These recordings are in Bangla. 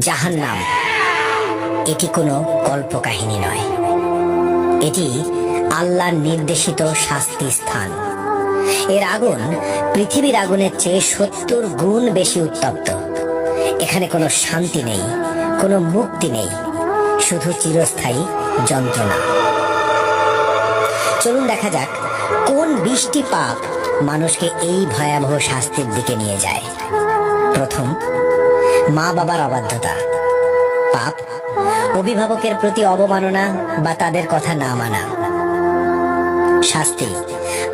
জাহান্নাম এটি কোনো কল্পকাহিনী নয়, এটি আল্লাহর নির্দেশিত শাস্তি স্থান। এর আগুন পৃথিবীর আগুনের চেয়ে 70 গুণ বেশি উত্তপ্ত। এখানে কোনো শান্তি নেই, কোনো মুক্তি নেই, শুধু চিরস্থায়ী যন্ত্রণা। চলুন দেখা যাক কোন 20টি পাপ মানুষকে এই ভয়াবহ শাস্তির দিকে নিয়ে যায়। প্রথম, মা বাবার অবাধ্যতা। পাপ অভিভাবকের প্রতি অবমাননা বা তাদের কথা না মানা। শাস্তি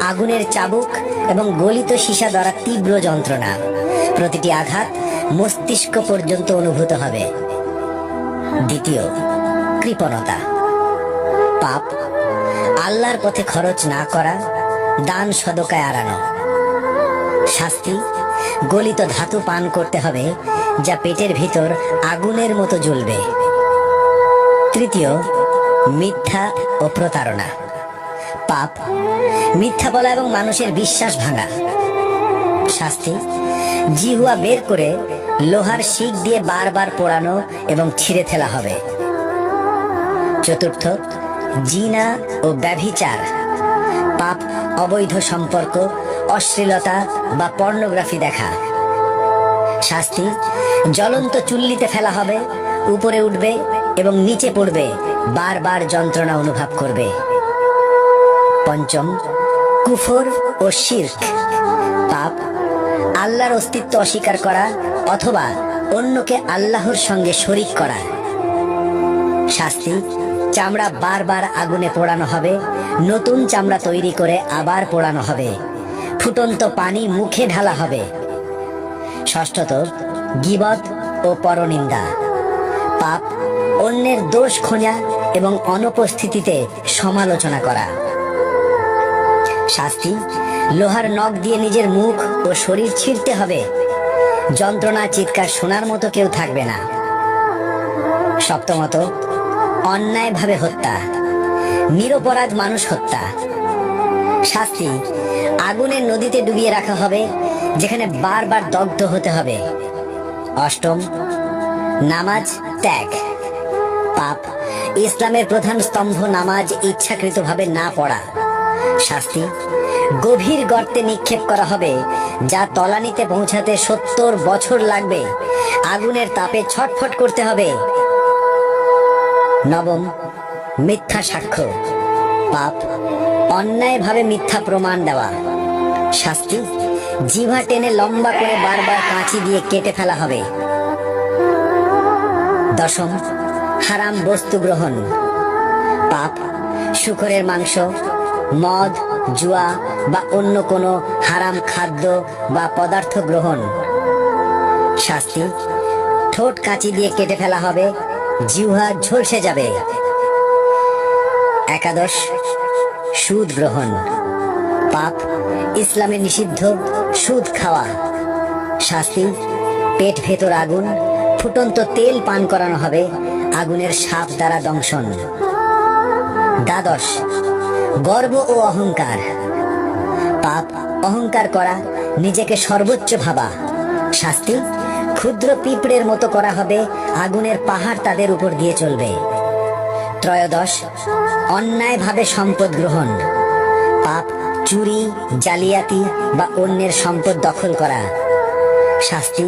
আগুনের চাবুক এবং গলিত সীসা দ্বারা তীব্র যন্ত্রণা। প্রতিটি আঘাত মস্তিষ্ক পর্যন্ত অনুভূত হবে। দ্বিতীয়, কৃপণতা। পাপ আল্লাহর পথে খরচ না করা, দান সদকায় এড়ানো। শাস্তি গলিত ধাতু পান করতে হবে, যা পেটের ভিতর আগুনের মতো জ্বলবে। তৃতীয়, মিথ্যা ও প্রতারণা। পাপ মিথ্যা বলা এবং মানুষের বিশ্বাস ভাঙা। শাস্তি জিহ্বা বের করে লোহার শিক দিয়ে বারবার পোড়ানো এবং ছিঁড়ে ফেলা হবে। চতুর্থ, জিনা ও ব্যভিচার। পাপ অবৈধ সম্পর্ক, অশ্লীলতা বা পর্নোগ্রাফি দেখা। শাস্তি জ্বলন্ত চুল্লিতে ফেলা হবে, উপরে উঠবে এবং নিচে পড়বে, বারবার যন্ত্রণা অনুভব করবে। পঞ্চম, কুফর ও শিরক। পাপ আল্লাহর অস্তিত্ব অস্বীকার করা অথবা অন্যকে আল্লাহর সঙ্গে শরীক করা। শাস্তি চামড়া বারবার আগুনে পোড়ানো হবে, নতুন চামড়া তৈরি করে আবার পোড়ানো হবে, ফুটন্ত পানি মুখে ঢালা হবে। ষষ্ঠত, গীবত ও পরনিন্দা। পাপ অন্যের দোষ খোঁজা এবং অনুপস্থিতিতে সমালোচনা করা। শাস্তি লোহার নখ দিয়ে নিজের মুখ ও শরীর ছিঁড়তে হবে, যন্ত্রণা চিৎকার শোনার মতো কেউ থাকবে না। সপ্তমত, অন্যায়ভাবে হত্যা, নিরপরাধ মানুষ হত্যা। শাস্তি আগুনের নদীতে ডুবিয়ে রাখা হবে, যেখানে বারবার দগ্ধ হতে হবে। অষ্টম, নামাজ ত্যাগ। পাপ ইসলামের প্রধান স্তম্ভ নামাজ ইচ্ছাকৃতভাবে না পড়া। শাস্তি গভীর গর্তে নিক্ষেপ করা হবে, যা তলানিতে পৌঁছাতে 70 বছর লাগবে, আগুনের তাপে ছটফট করতে হবে। নবম, মিথ্যা সাক্ষ্য। পাপ অন্যায়ভাবে মিথ্যা প্রমাণ দেওয়া। শাস্তি জিহ্বা টেনে লম্বা করে বারবার কাঁচি দিয়ে কেটে ফেলা হবে। দশম, হারাম বস্তু গ্রহণ। পাপ শূকরের মাংস, মদ, জুয়া বা অন্য কোনো হারাম খাদ্য বা পদার্থ গ্রহণ। শাস্তি ঠোঁট কাঁচি দিয়ে কেটে ফেলা হবে, জিহ্বা ঝলসে যাবে। একাদশ, সুদ গ্রহণ। পাপ ইসলামে নিষিদ্ধ সুদ খাওয়া। শাস্তি পেট ভেতর আগুন, ফুটন্ত তেল পান করানো হবে, আগুনের সাপ দ্বারা দংশন। দ্বাদশ, গর্ব ও অহংকার। পাপ অহংকার করা, নিজেকে সর্বোচ্চ ভাবা। শাস্তি ক্ষুদ্র পিঁপড়ের মতো করা হবে, আগুনের পাহাড় তাদের উপর দিয়ে চলবে। ত্রয়োদশ, অন্যায়ভাবে সম্পদ গ্রহণ। পাপ চুরি, জালিয়াতি বা অন্যের সম্পদ দখল করা। শাস্তি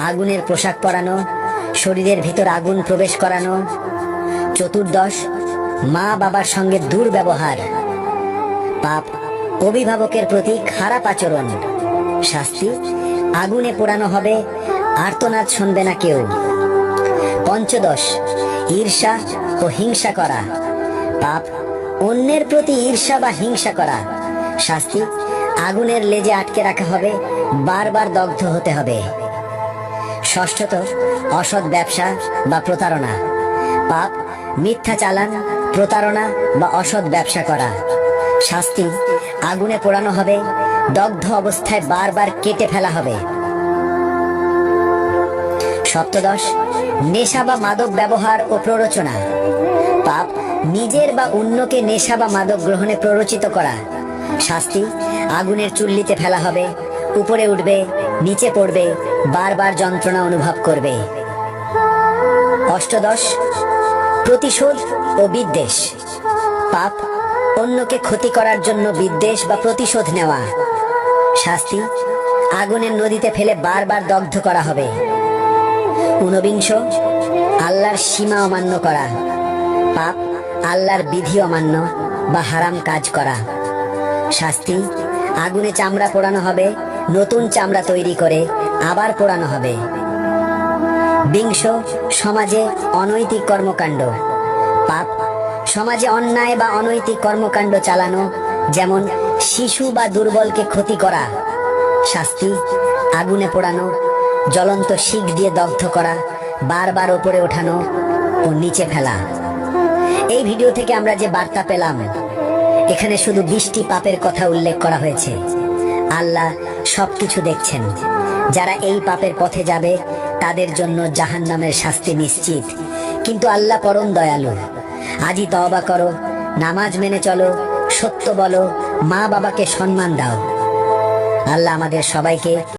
আগুনের পোশাক পরানো, শরীরের ভিতর আগুন প্রবেশ করানো। চতুর্দশ, মা বাবার সঙ্গে দুর্ব্যবহার। পাপ অভিভাবকের প্রতি খারাপ আচরণ। শাস্তি আগুনে পোড়ানো হবে, আর্তনাদ শুনবে না কেউ। পঞ্চদশ, ঈর্ষা ও হিংসা করা। পাপ অন্যের প্রতি ঈর্ষা বা হিংসা করা। শাস্তি আগুনের লেজে আটকে রাখা হবে, বারবার দগ্ধ হতে হবে। ষষ্ঠত, অসৎ ব্যবসা বা প্রতারণা। পাপ মিথ্যা চালান, প্রতারণা বা অসৎ ব্যবসা করা। শাস্তি আগুনে পোড়ানো হবে, দগ্ধ অবস্থায় বারবার কেটে ফেলা হবে। সপ্তদশ, নেশা বা মাদক ব্যবহার ও প্ররোচনা। পাপ নিজের বা অন্যকে নেশা বা মাদক গ্রহণে প্ররোচিত করা। শাস্তি আগুনের চুল্লিতে ফেলা হবে, উপরে উঠবে, নিচে পড়বে, বারবার যন্ত্রণা অনুভব করবে। অষ্টাদশ, প্রতিশোধ ও বিদ্বেষ। পাপ, অন্যকে ক্ষতি করার জন্য বিদ্বেষ বা প্রতিশোধ নেওয়া। শাস্তি, আগুনের নদীতে ফেলে বারবার দগ্ধ করা হবে। ঊনবিংশ, আল্লাহর সীমা অমান্য করা। পাপ, আল্লাহর বিধি অমান্য বা হারাম কাজ করা। শাস্তি, আগুনে চামড়া পোড়ানো হবে, নতুন চামড়া তৈরি করে আবার পোড়ানো হবে। বিংশ, সমাজে অনৈতিক কর্মকাণ্ড। পাপ, সমাজে অন্যায় বা অনৈতিক কর্মকাণ্ড চালানো, যেমন শিশু বা দুর্বলকে ক্ষতি করা। শাস্তি, আগুনে পোড়ানো, জ্বলন্ত শিখ দিয়ে দগ্ধ করা, বারবার ওপরে ওঠানো ও নিচে ফেলা। এই ভিডিও থেকে আমরা যে বার্তা পেলাম, এখানে শুধু 20টি পাপের কথা উল্লেখ করা হয়েছে। আল্লাহ সবকিছু দেখছেন। যারা এই পাপের পথে যাবে তাদের জন্য জাহান্নামের শাস্তি নিশ্চিত। কিন্তু আল্লাহ পরম দয়ালু। আজই তওবা করো, নামাজ মেনে চলো, সত্য বলো, মা বাবাকে সম্মান দাও। আল্লাহ আমাদের সবাইকে